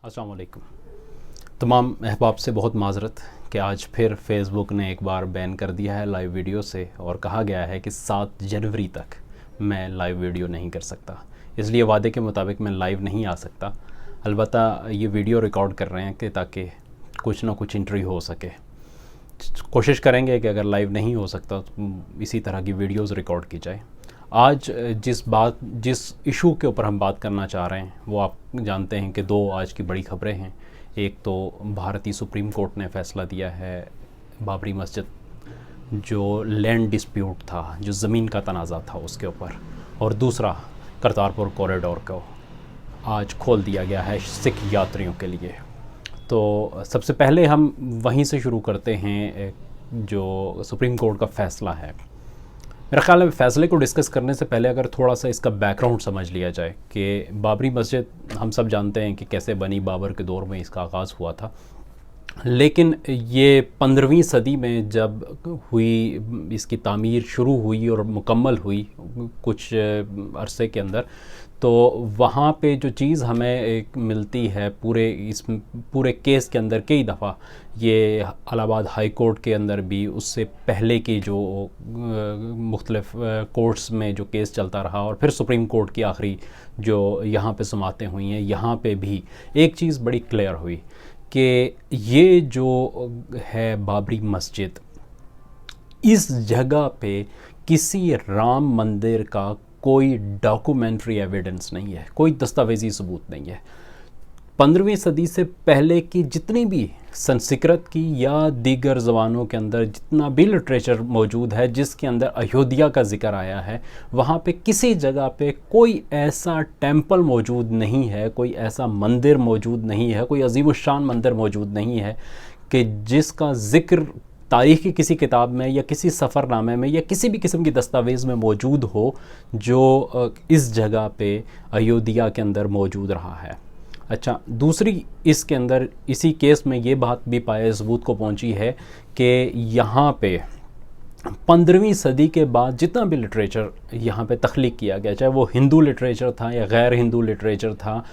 अस्सलाम वालेकुम। तमाम अहबाब से बहुत माजरत कि आज फिर फेसबुक ने एक बार बैन कर दिया है लाइव वीडियो से और कहा गया है कि 7 जनवरी तक मैं लाइव वीडियो नहीं कर सकता। इसलिए वादे के मुताबिक मैं लाइव नहीं आ सकता। अलबत्ता ये वीडियो रिकॉर्ड कर रहे हैं कि ताकि कुछ ना कुछ इंटरव्यू हो सके। कोशिश करेंगे कि अगर लाइव नहीं हो सकता तो इसी तरह की वीडियोस रिकॉर्ड की जाए। आज जिस इशू के ऊपर हम बात करना चाह रहे हैं वो आप जानते हैं कि दो आज की बड़ी खबरें हैं। एक तो भारतीय सुप्रीम कोर्ट ने फ़ैसला दिया है बाबरी मस्जिद जो लैंड डिस्प्यूट था, जो ज़मीन का तनाज़ा था उसके ऊपर, और दूसरा करतारपुर कॉरिडोर को आज खोल दिया गया है सिख यात्रियों के लिए। तो सबसे पहले हम वहीं से शुरू करते हैं जो सुप्रीम कोर्ट का फ़ैसला है। मेरा ख़्याल है फ़ैसले को डिस्कस करने से पहले अगर थोड़ा सा इसका बैकग्राउंड समझ लिया जाए कि बाबरी मस्जिद हम सब जानते हैं कि कैसे बनी, बाबर के दौर में इसका आगाज़ हुआ था। लेकिन ये 15वीं सदी में जब हुई, इसकी तामीर शुरू हुई और मुकम्मल हुई कुछ अरसे के अंदर, तो वहाँ पे जो चीज़ हमें एक मिलती है पूरे केस के अंदर कई दफ़ा, ये इलाहाबाद हाई कोर्ट के अंदर भी, उससे पहले की जो मुख्तलिफ कोर्ट्स में जो केस चलता रहा, और फिर सुप्रीम कोर्ट की आखिरी जो यहाँ पे सुमातें हुई हैं, यहाँ पे भी एक चीज़ बड़ी क्लियर हुई कि ये जो है बाबरी मस्जिद, इस जगह पे किसी राम मंदिर का कोई डॉक्यूमेंट्री एविडेंस नहीं है, कोई दस्तावेजी सबूत नहीं है। 15वीं सदी से पहले की जितनी भी संस्कृत की या दीगर ज़बानों के अंदर जितना भी लिटरेचर मौजूद है जिसके अंदर अयोध्या का जिक्र आया है, वहाँ पे किसी जगह पे कोई ऐसा टेंपल मौजूद नहीं है, कोई ऐसा मंदिर मौजूद नहीं है, कोई अजीमुशान मंदिर मौजूद नहीं है कि जिसका ज़िक्र तारीख़ की किसी किताब में या किसी सफ़रनामे में या किसी भी किस्म की दस्तावेज़ में मौजूद हो जो इस जगह पे अयोध्या के अंदर मौजूद रहा है। अच्छा, दूसरी इसके अंदर इसी केस में ये बात भी पाए सबूत को पहुंची है कि यहाँ पे 15वीं सदी के बाद जितना भी लिटरेचर यहाँ पे तख्लीक किया गया, चाहे वो हिंदू लिटरेचर था या गैर हिंदू लिटरेचर था,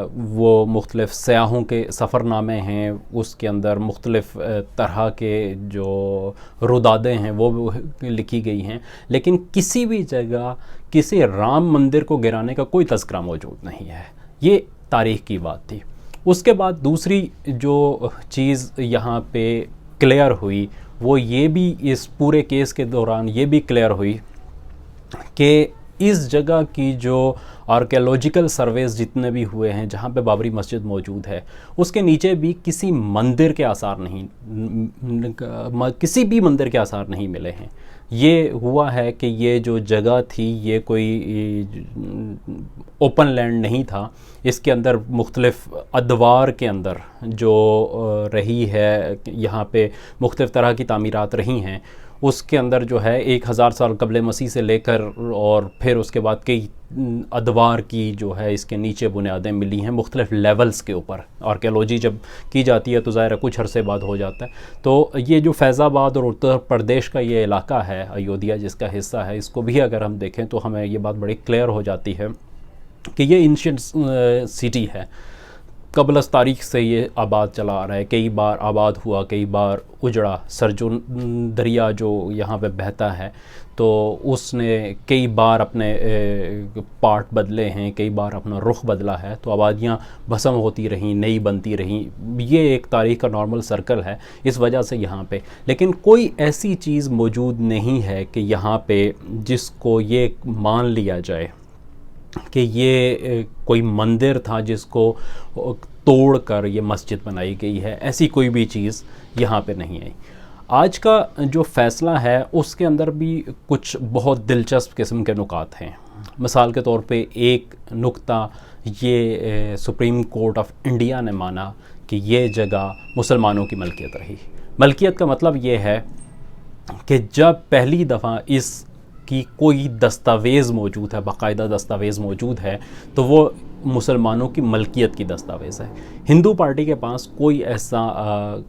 वो मुख्तलिफ़ सयाहों के सफ़रनामे हैं, उसके अंदर मुख्तलिफ़ तरह के जो रुदादें हैं वो लिखी गई हैं, लेकिन किसी भी जगह किसी राम मंदिर को गिराने का कोई तज़किरा मौजूद नहीं है। ये तारीख़ की बात थी। उसके बाद दूसरी जो चीज़ यहाँ पे क्लियर हुई वो ये भी इस पूरे केस के दौरान ये भी क्लियर हुई कि इस जगह की जो आर्कियोलॉजिकल सर्वेस जितने भी हुए हैं जहाँ पे बाबरी मस्जिद मौजूद है, उसके नीचे भी किसी मंदिर के आसार नहीं, किसी भी मंदिर के आसार नहीं मिले हैं। ये हुआ है कि ये जो जगह थी ये कोई ओपन लैंड नहीं था, इसके अंदर मुख्तलिफ़ अदवार के अंदर जो रही है, यहाँ पे मुख्तलिफ़ तरह की तामीरात रही हैं, उसके अंदर जो है 1000 साल कबल मसीह से लेकर और फिर उसके बाद कई अदवार की जो है इसके नीचे बुनियादें मिली हैं मुख्तलिफ़ लेवल्स के ऊपर। आर्कियोलॉजी जब की जाती है तो ज़ाहिर है कुछ अरसे बाद हो जाता है। तो ये जो फैज़ाबाद और उत्तर प्रदेश का ये इलाका है, अयोध्या जिसका हिस्सा है, इसको भी अगर हम देखें तो हमें ये बात बड़ी क्लियर हो जाती है कि ये एंशिएंट सिटी है। कबल तारीख से ये आबाद चला आ रहा है, कई बार आबाद हुआ, कई बार उजड़ा। सरजू दरिया जो यहाँ पे बहता है तो उसने कई बार अपने पार्ट बदले हैं, कई बार अपना रुख बदला है, तो आबादियाँ भस्म होती रहीं, नई बनती रहीं। ये एक तारीख़ का नॉर्मल सर्कल है इस वजह से यहाँ पे, लेकिन कोई ऐसी चीज़ मौजूद नहीं है कि यहाँ पे जिसको ये मान लिया जाए कि ये कोई मंदिर था जिसको तोड़कर ये मस्जिद बनाई गई है। ऐसी कोई भी चीज़ यहाँ पे नहीं आई। आज का जो फ़ैसला है उसके अंदर भी कुछ बहुत दिलचस्प किस्म के नुकात हैं। मिसाल के तौर पे एक नुक्ता ये सुप्रीम कोर्ट ऑफ इंडिया ने माना कि ये जगह मुसलमानों की मलकियत रही। मलकियत का मतलब ये है कि जब पहली दफ़ा इस की कोई दस्तावेज़ मौजूद है, बाकायदा दस्तावेज़ मौजूद है, तो वो मुसलमानों की मलकियत की दस्तावेज़ है। हिंदू पार्टी के पास कोई ऐसा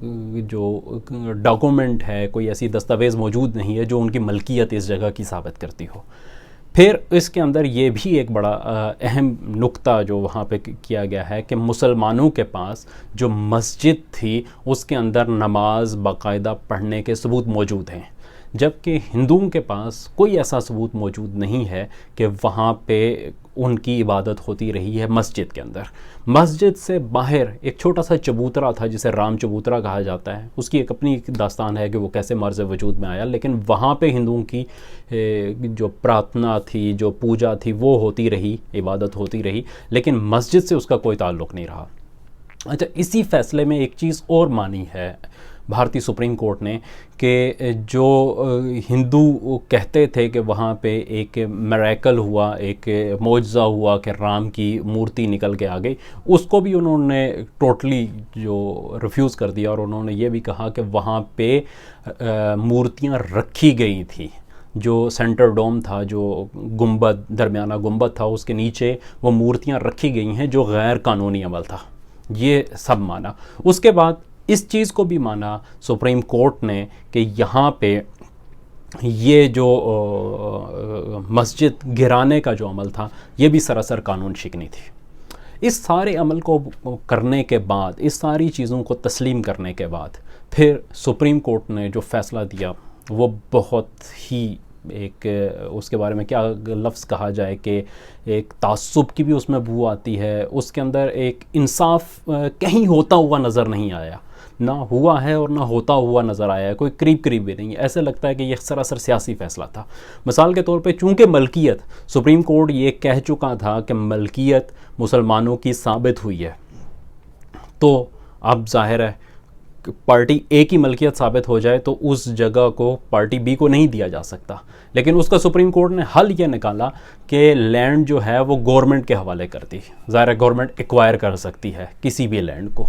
जो डॉक्यूमेंट है, कोई ऐसी दस्तावेज़ मौजूद नहीं है जो उनकी मलकियत इस जगह की साबित करती हो। फिर इसके अंदर ये भी एक बड़ा अहम नुक्ता जो वहाँ पे किया गया है कि मुसलमानों के पास जो मस्जिद थी उसके अंदर नमाज बाकायदा पढ़ने के सबूत मौजूद हैं, जबकि हिंदुओं के पास कोई ऐसा सबूत मौजूद नहीं है कि वहाँ पे उनकी इबादत होती रही है मस्जिद के अंदर। मस्जिद से बाहर एक छोटा सा चबूतरा था जिसे राम चबूतरा कहा जाता है, उसकी एक अपनी दास्तान है कि वो कैसे मर्ज़ वजूद में आया, लेकिन वहाँ पे हिंदुओं की जो प्रार्थना थी, जो पूजा थी, वो होती रही, इबादत होती रही, लेकिन मस्जिद से उसका कोई ताल्लुक़ नहीं रहा। अच्छा, इसी फैसले में एक चीज़ और मानी है भारतीय सुप्रीम कोर्ट ने कि जो हिंदू कहते थे कि वहाँ पे एक मिरेकल हुआ, एक मौजज़ा हुआ कि राम की मूर्ति निकल के आ गई, उसको भी उन्होंने टोटली जो रिफ्यूज़ कर दिया, और उन्होंने ये भी कहा कि वहाँ पे मूर्तियाँ रखी गई थी। जो सेंटर डोम था, जो गुंबद, दरमियाना गुंबद था, उसके नीचे वो मूर्तियाँ रखी गई हैं जो गैर कानूनी अमल था। ये सब माना। उसके बाद इस चीज़ को भी माना सुप्रीम कोर्ट ने कि यहाँ पे ये जो मस्जिद गिराने का जो अमल था ये भी सरासर कानून शिकनी थी। इस सारे अमल को करने के बाद, इस सारी चीज़ों को तस्लीम करने के बाद फिर सुप्रीम कोर्ट ने जो फ़ैसला दिया वो बहुत ही एक, उसके बारे में क्या लफ्ज़ कहा जाए कि एक तासुब की भी उसमें बू आती है। उसके अंदर एक इंसाफ कहीं होता हुआ नज़र नहीं आया, ना हुआ है और ना होता हुआ नज़र आया है, कोई करीब करीब भी नहीं। ऐसे लगता है कि यह सरासर सियासी फ़ैसला था। मिसाल के तौर पे, चूँकि मलकियत, सुप्रीम कोर्ट ये कह चुका था कि मलकियत मुसलमानों की साबित हुई है, तो अब जाहिर है पार्टी ए की मलकियत साबित हो जाए तो उस जगह को पार्टी बी को नहीं दिया जा सकता। लेकिन उसका सुप्रीम कोर्ट ने हल ये निकाला कि लैंड जो है वो गवर्नमेंट के हवाले कर दी। ज़ाहिर है गवर्नमेंट एक्वायर कर सकती है किसी भी लैंड को,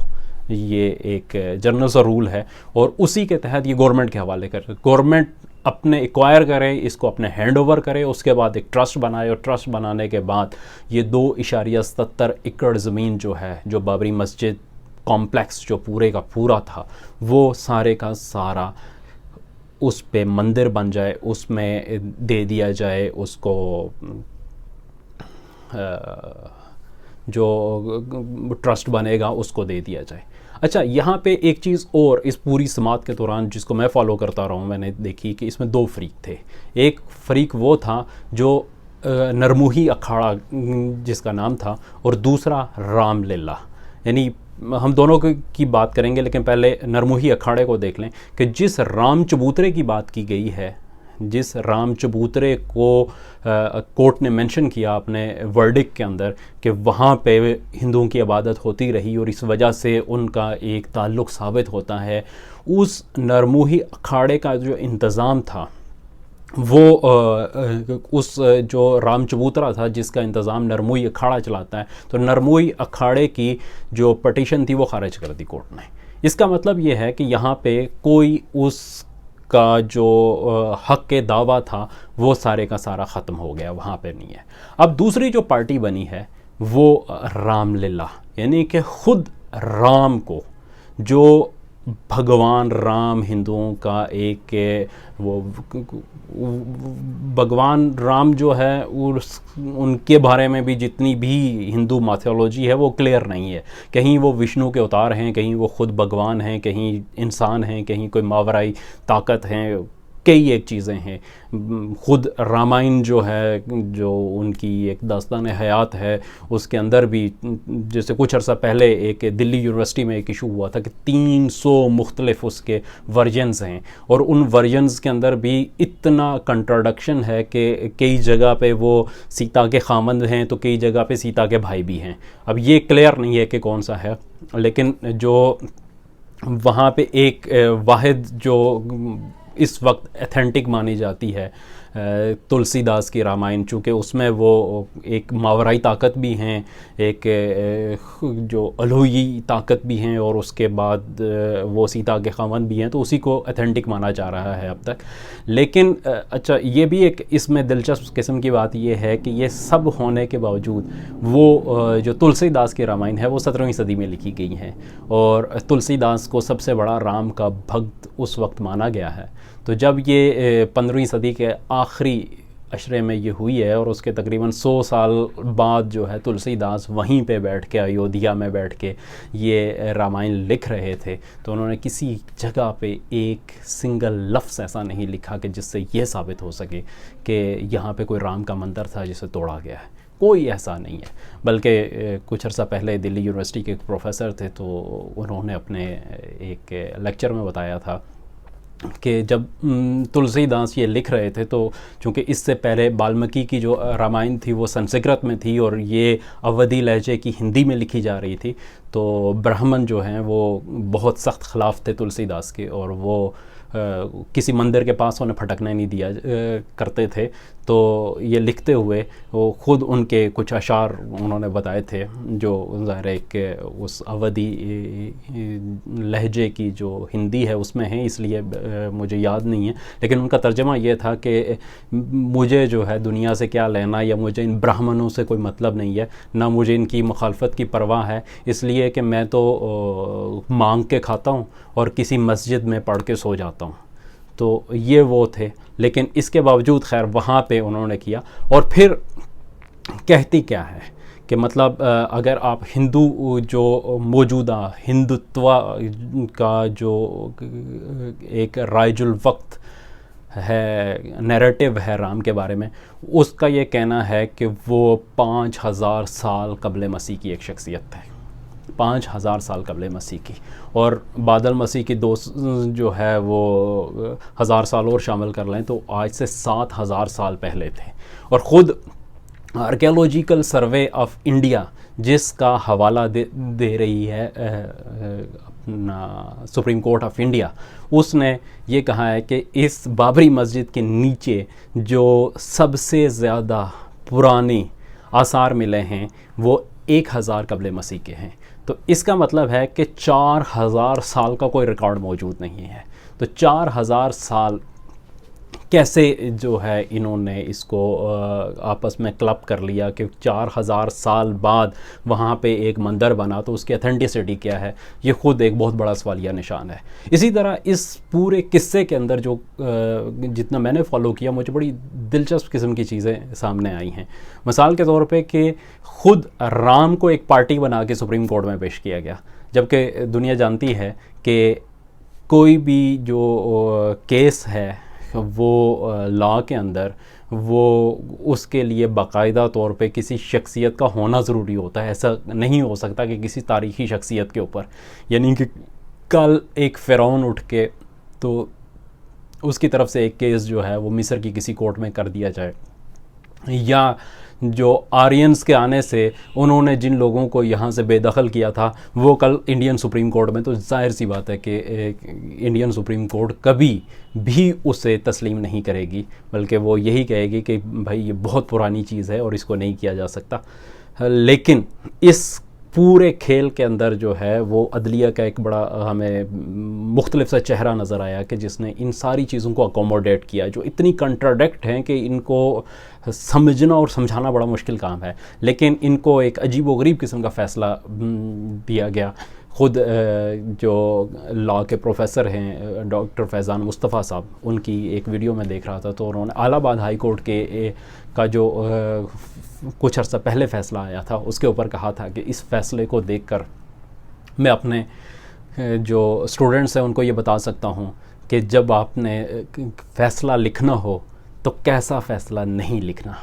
ये एक जनरल सा रूल है, और उसी के तहत ये गवर्नमेंट के हवाले कर, गवर्नमेंट अपने एक्वायर करे, इसको अपने हैंड ओवर करे, उसके बाद एक ट्रस्ट बनाए, और ट्रस्ट बनाने के बाद ये 2.77 एकड़ ज़मीन जो है, जो बाबरी मस्जिद कॉम्प्लेक्स जो पूरे का पूरा था, वो सारे का सारा उस पे मंदिर बन जाए, उसमें दे दिया जाए उसको, जो ट्रस्ट बनेगा उसको दे दिया जाए। अच्छा, यहाँ पे एक चीज़ और इस पूरी समात के दौरान जिसको मैं फॉलो करता रहा हूँ, मैंने देखी कि इसमें 2 फ़रीक थे। एक फ़रीक वो था जो नरमुही अखाड़ा जिसका नाम था, और दूसरा रामलीला। यानी हम दोनों की बात करेंगे, लेकिन पहले नरमुही अखाड़े को देख लें कि जिस राम चबूतरे की बात की गई है, जिस राम चबूतरे को कोर्ट ने मेंशन किया अपने वर्डिक्ट के अंदर कि वहाँ पे हिंदुओं की इबादत होती रही और इस वजह से उनका एक ताल्लुक़ साबित होता है, उस नरमुही अखाड़े का जो इंतज़ाम था वो उस जो राम चबूतरा था जिसका इंतज़ाम नरमुही अखाड़ा चलाता है, तो नरमुही अखाड़े की जो पटिशन थी वो खारिज कर दी कोर्ट ने। इसका मतलब ये है कि यहाँ पे कोई उसका जो हक़ के दावा था वो सारे का सारा ख़त्म हो गया, वहाँ पे नहीं है। अब दूसरी जो पार्टी बनी है वो रामलीला, यानी कि ख़ुद राम को, जो भगवान राम हिंदुओं का एक वो भगवान राम जो है उनके बारे में भी जितनी भी हिंदू माथियोलॉजी है वो क्लियर नहीं है। कहीं वो विष्णु के अवतार हैं, कहीं वो खुद भगवान हैं, कहीं इंसान हैं, कहीं कोई मावराई ताकत हैं, कई एक चीज़ें हैं। ख़ुद रामायण जो है, जो उनकी एक दास्तान हयात है, उसके अंदर भी जैसे कुछ अर्सा पहले एक दिल्ली यूनिवर्सिटी में एक इशू हुआ था कि 300 मुख्तलिफ उसके वर्जन्स हैं, और उन वर्जन्स के अंदर भी इतना कंट्राडिक्शन है कि कई जगह पे वो सीता के खामंद हैं तो कई जगह पे सीता के भाई भी हैं। अब ये क्लियर नहीं है कि कौन सा है, लेकिन जो वहाँ पे एक वाहिद जो इस वक्त एथेंटिक मानी जाती है तुलसीदास की रामायण, चूँकि उसमें वो एक मावराई ताकत भी हैं, एक जो अलूही ताकत भी हैं, और उसके बाद वो सीता के खामन भी हैं, तो उसी को एथेंटिक माना जा रहा है अब तक। लेकिन अच्छा, ये भी एक इसमें दिलचस्प किस्म की बात ये है कि ये सब होने के बावजूद वो जो तुलसीदास की रामायण है वो 17वीं सदी में लिखी गई हैं, और तुलसीदास को सबसे बड़ा राम का भक्त उस वक्त माना गया है। तो जब ये 15वीं सदी के अशरे में ये हुई है और उसके तकरीबन 100 साल बाद जो है तुलसीदास वहीं पे बैठ के, अयोध्या में बैठ के ये रामायण लिख रहे थे, तो उन्होंने किसी जगह पे एक सिंगल लफ्ज़ ऐसा नहीं लिखा कि जिससे ये साबित हो सके कि यहाँ पे कोई राम का मंदिर था जिसे तोड़ा गया है। कोई ऐसा नहीं है। बल्कि कुछ अर्सा पहले दिल्ली यूनिवर्सिटी के एक प्रोफेसर थे, तो उन्होंने अपने एक लेक्चर में बताया था कि जब तुलसीदास ये लिख रहे थे, तो चूँकि इससे पहले वाल्मीकि की जो रामायण थी वो संस्कृत में थी और ये अवधी लहजे की हिंदी में लिखी जा रही थी, तो ब्राह्मण जो हैं वो बहुत सख्त ख़िलाफ़ थे तुलसीदास के, और वो किसी मंदिर के पास उन्हें फटकने नहीं दिया करते थे। तो ये लिखते हुए वो ख़ुद उनके कुछ अशार उन्होंने बताए थे, जो ज़ाहिर है कि उस अवधी लहजे की जो हिंदी है उसमें है, इसलिए मुझे याद नहीं है, लेकिन उनका तर्जमा ये था कि मुझे जो है दुनिया से क्या लेना, या मुझे इन ब्राह्मणों से कोई मतलब नहीं है, ना मुझे इनकी मुखालफत की परवाह है, इसलिए कि मैं तो मांग के खाता हूँ और किसी मस्जिद में पढ़ के सो जाता हूँ। तो ये वो थे, लेकिन इसके बावजूद खैर वहाँ पे उन्होंने किया। और फिर कहती क्या है कि मतलब अगर आप हिंदू जो मौजूदा हिंदुत्व का जो एक राइजुल वक्त है, नैरेटिव है राम के बारे में, उसका ये कहना है कि वो 5000 साल कबल मसीह की एक शख्सियत है, 5000 साल कबल मसीह की, और बादल मसीह की दो जो है वो 1000 साल और शामिल कर लें तो आज से 7000 साल पहले थे। और ख़ुद आर्कियोलॉजिकल सर्वे ऑफ इंडिया जिसका हवाला दे रही है अपना सुप्रीम कोर्ट ऑफ इंडिया, उसने ये कहा है कि इस बाबरी मस्जिद के नीचे जो सबसे ज़्यादा पुराने आसार मिले हैं वो 1000 कबल मसीह के हैं। तो इसका मतलब है कि 4000 साल का कोई रिकॉर्ड मौजूद नहीं है। तो 4000 साल कैसे जो है इन्होंने इसको आपस में क्लब कर लिया कि 4000 साल बाद वहाँ पे एक मंदिर बना, तो उसकी अथेंटिसिटी क्या है, ये ख़ुद एक बहुत बड़ा सवालिया निशान है। इसी तरह इस पूरे किस्से के अंदर जो जितना मैंने फॉलो किया, मुझे बड़ी दिलचस्प किस्म की चीज़ें सामने आई हैं। मिसाल के तौर पे कि ख़ुद राम को एक पार्टी बना के सुप्रीम कोर्ट में पेश किया गया, जबकि दुनिया जानती है कि कोई भी जो केस है वो लॉ के अंदर वो उसके लिए बाकायदा तौर पे किसी शख्सियत का होना ज़रूरी होता है। ऐसा नहीं हो सकता कि किसी तारीख़ी शख्सियत के ऊपर, यानी कि कल एक फ़िरौन उठ के तो उसकी तरफ से एक केस जो है वो मिस्र की किसी कोर्ट में कर दिया जाए, या जो आर्यंस के आने से उन्होंने जिन लोगों को यहाँ से बेदखल किया था वो कल इंडियन सुप्रीम कोर्ट में, तो जाहिर सी बात है कि इंडियन सुप्रीम कोर्ट कभी भी उसे तस्लीम नहीं करेगी, बल्कि वो यही कहेगी कि भाई ये बहुत पुरानी चीज़ है और इसको नहीं किया जा सकता। लेकिन इस पूरे खेल के अंदर जो है वो अदलिया का एक बड़ा हमें मुख्तलिफ सा चेहरा नज़र आया कि जिसने इन सारी चीज़ों को अकोमोडेट किया, जो इतनी कंट्राडिक्ट हैं कि इनको समझना और समझाना बड़ा मुश्किल काम है, लेकिन इनको एक अजीब व गरीब किस्म का फ़ैसला दिया गया। ख़ुद जो लॉ के प्रोफेसर हैं डॉक्टर फैज़ान मुस्तफ़ा साहब, उनकी एक वीडियो में देख रहा था, तो उन्होंने इलाहाबाद हाई कोर्ट के का जो कुछ अर्सा पहले फ़ैसला आया था उसके ऊपर कहा था कि इस फ़ैसले को देखकर मैं अपने जो स्टूडेंट्स हैं उनको ये बता सकता हूँ कि जब आपने फ़ैसला लिखना हो तो कैसा फ़ैसला नहीं लिखना,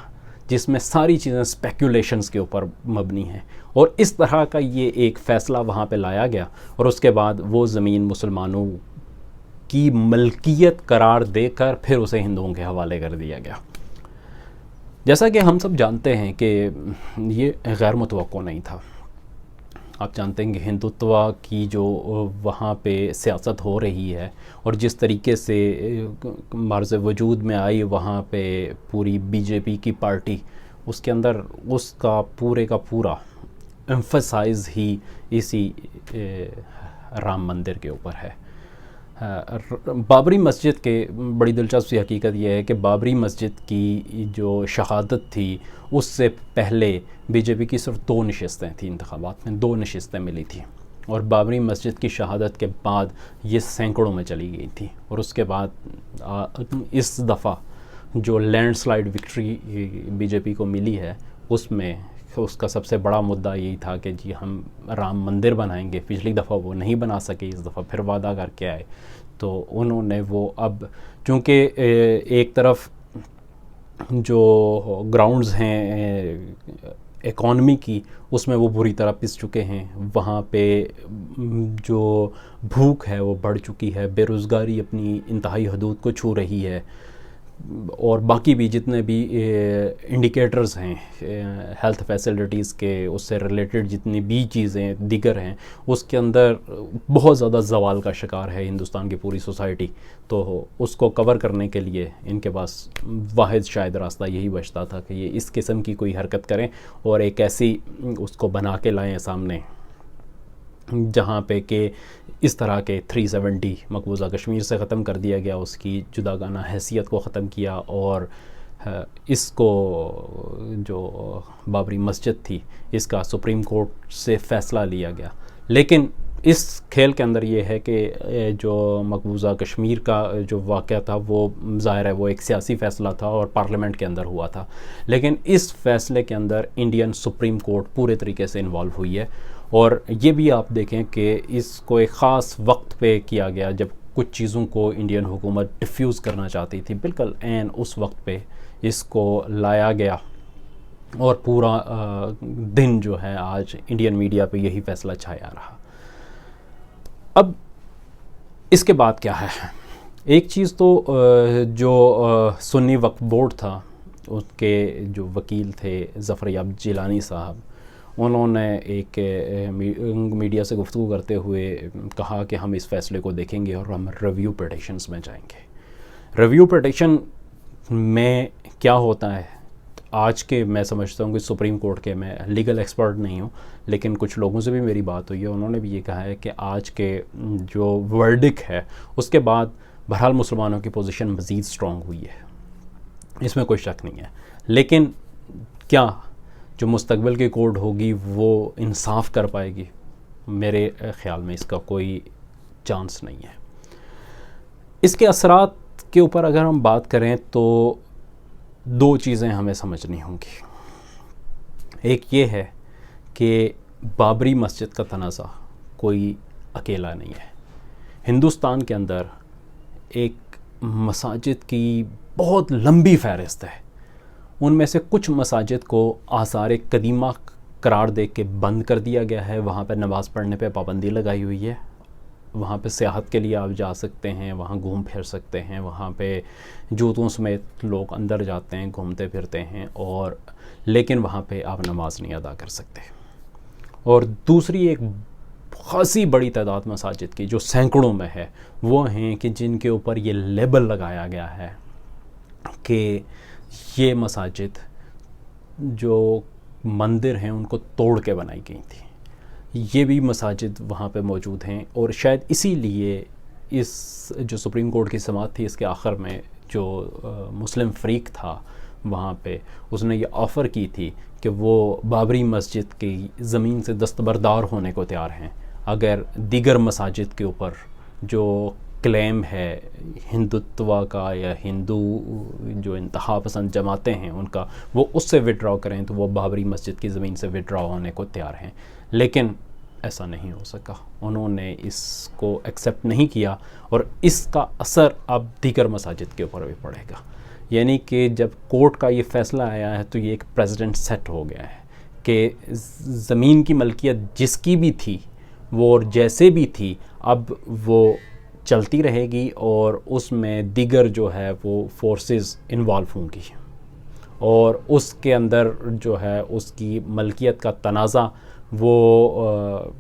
जिसमें सारी चीज़ें स्पेकुलेशंस के ऊपर मबनी हैं। और इस तरह का ये एक फ़ैसला वहाँ पे लाया गया और उसके बाद वो ज़मीन मुसलमानों की मलकियत करार देकर फिर उसे हिंदुओं के हवाले कर दिया गया। जैसा कि हम सब जानते हैं कि ये गैर मुतवक्को नहीं था। आप जानते हैं कि हिंदुत्व की जो वहाँ पे सियासत हो रही है और जिस तरीके से मर्ज़ वजूद में आई वहाँ पे पूरी बीजेपी की पार्टी, उसके अंदर उसका पूरे का पूरा एम्फसाइज़ ही इसी राम मंदिर के ऊपर है। बाबरी मस्जिद के बड़ी दिलचस्प हकीकत यह है कि बाबरी मस्जिद की जो शहादत थी उससे पहले बीजेपी की सिर्फ 2 नशिस्तें थी, इंतखाबात में 2 नशिस्तें मिली थी, और बाबरी मस्जिद की शहादत के बाद ये सैकड़ों में चली गई थी। और उसके बाद इस दफ़ा जो लैंडस्लाइड विक्ट्री बीजेपी को मिली है, उसमें उसका सबसे बड़ा मुद्दा यही था कि जी हम राम मंदिर बनाएंगे। पिछली दफ़ा वो नहीं बना सके, इस दफ़ा फिर वादा करके आए। तो उन्होंने वो अब चूँकि एक तरफ जो ग्राउंड्स हैं इकॉनमी की, उसमें वो बुरी तरह पिस चुके हैं। वहाँ पे जो भूख है वो बढ़ चुकी है, बेरोज़गारी अपनी इंतहाई हदूद को छू रही है, और बाकी भी जितने भी इंडिकेटर्स हैं हेल्थ फैसिलिटीज़ के, उससे रिलेटेड जितनी भी चीज़ें दीगर हैं, उसके अंदर बहुत ज़्यादा ज़वाल का शिकार है हिंदुस्तान की पूरी सोसाइटी। तो उसको कवर करने के लिए इनके पास वाहिद शायद रास्ता यही बचता था कि ये इस किस्म की कोई हरकत करें और एक ऐसी उसको बना के लाएँ सामने जहाँ पे कि इस तरह के 370 मकबूजा कश्मीर से ख़त्म कर दिया गया, उसकी जुदागाना हैसियत को ख़त्म किया, और इसको जो बाबरी मस्जिद थी इसका सुप्रीम कोर्ट से फ़ैसला लिया गया। लेकिन इस खेल के अंदर ये है कि जो मकबूजा कश्मीर का जो वाक़या था वो ज़ाहिर है वो एक सियासी फ़ैसला था और पार्लियामेंट के अंदर हुआ था, लेकिन इस फ़ैसले के अंदर इंडियन सुप्रीम कोर्ट पूरे तरीके से इन्वॉल्व हुई है। और ये भी आप देखें कि इसको एक ख़ास वक्त पे किया गया जब कुछ चीज़ों को इंडियन हुकूमत डिफ्यूज़ करना चाहती थी, बिल्कुल ऐन उस वक्त पे इसको लाया गया, और पूरा दिन जो है आज इंडियन मीडिया पे यही फ़ैसला छाया रहा। अब इसके बाद क्या है, एक चीज़ तो जो सुन्नी वक्फ बोर्ड था उसके जो वकील थे ज़फ़र याब जिलानी साहब, उन्होंने एक मीडिया से गुफ्तगू करते हुए कहा कि हम इस फ़ैसले को देखेंगे और हम रिव्यू पिटीशंस में जाएंगे। रिव्यू पिटीशन में क्या होता है, आज के मैं समझता हूँ कि सुप्रीम कोर्ट के, मैं लीगल एक्सपर्ट नहीं हूँ, लेकिन कुछ लोगों से भी मेरी बात हुई है, उन्होंने भी ये कहा है कि आज के जो वर्डिक है उसके बाद बहरहाल मुसलमानों की पोजीशन मज़ीद स्ट्रॉन्ग हुई है, इसमें कोई शक नहीं है। लेकिन क्या जो मुस्तकबिल की कोर्ट होगी वो इंसाफ कर पाएगी? मेरे ख़्याल में इसका कोई चांस नहीं है। इसके असरात के ऊपर अगर हम बात करें तो दो चीज़ें हमें समझनी होंगी। एक ये है कि बाबरी मस्जिद का तनाज़ा कोई अकेला नहीं है। हिंदुस्तान के अंदर एक मसाजिद की बहुत लंबी फ़हरिस्त है, उनमें से कुछ मसाजिद को आसार कदीमा करार दे के बंद कर दिया गया है, वहाँ पर नमाज़ पढ़ने पे पाबंदी लगाई हुई है, वहाँ पे सियाहत के लिए आप जा सकते हैं, वहाँ घूम फिर सकते हैं, वहाँ पे जूतों समेत लोग अंदर जाते हैं, घूमते फिरते हैं, और लेकिन वहाँ पे आप नमाज नहीं अदा कर सकते। और दूसरी एक खासी बड़ी तादाद मसाजिद की जो सैकड़ों में है, वो हैं कि जिनके ऊपर ये लेबल लगाया गया है कि ये मसाजिद जो मंदिर हैं उनको तोड़ के बनाई गई थी। ये भी मसाजिद वहाँ पे मौजूद हैं, और शायद इसीलिए इस जो सुप्रीम कोर्ट की समाअत थी इसके आखिर में जो मुस्लिम फ़रीक था वहाँ पे, उसने ये ऑफ़र की थी कि वो बाबरी मस्जिद की ज़मीन से दस्तबरदार होने को तैयार हैं अगर दीगर मसाजिद के ऊपर जो क्लेम है हिंदुत्व का या हिंदू जो इंतहा पसंद जमातें हैं उनका, वो उससे विड्रॉ करें तो वो बाबरी मस्जिद की ज़मीन से विड्रॉ होने को तैयार हैं। लेकिन ऐसा नहीं हो सका, उन्होंने इसको एक्सेप्ट नहीं किया, और इसका असर अब दीगर मसाजिद के ऊपर भी पड़ेगा। यानी कि जब कोर्ट का ये फ़ैसला आया है तो ये एक प्रेसिडेंट सेट हो गया है कि ज़मीन की मलकियत जिसकी भी थी वो और जैसे भी थी अब वो चलती रहेगी, और उसमें दीगर जो है वो फोर्सेस इन्वॉल्व होंगी, और उसके अंदर जो है उसकी मलकियत का तनाज़ा वो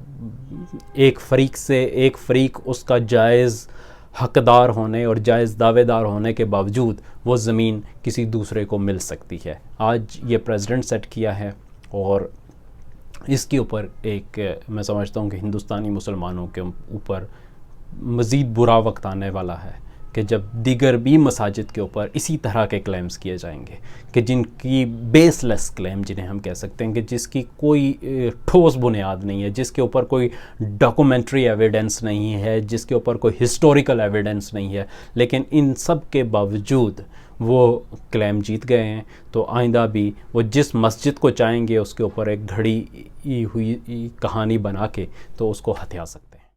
एक फ़रीक से एक फ़रीक उसका जायज़ हकदार होने और जायज़ दावेदार होने के बावजूद वो ज़मीन किसी दूसरे को मिल सकती है। आज ये प्रेसिडेंट सेट किया है, और इसके ऊपर एक मैं समझता हूँ कि हिंदुस्तानी मुसलमानों के ऊपर मज़ीद बुरा वक्त आने वाला है कि जब दीगर भी मसाजिद के ऊपर इसी तरह के क्लेम्स किए जाएंगे कि जिनकी बेसलेस क्लेम जिन्हें हम कह सकते हैं, कि जिसकी कोई ठोस बुनियाद नहीं है, जिसके ऊपर कोई डॉक्यूमेंट्री एविडेंस नहीं है, जिसके ऊपर कोई हिस्टोरिकल एविडेंस नहीं है, लेकिन इन सब के बावजूद वो क्लेम जीत गए हैं, तो आइंदा भी वो जिस मस्जिद को चाहेंगे उसके ऊपर एक घड़ी हुई कहानी बना के तो उसको हथिया सकते हैं।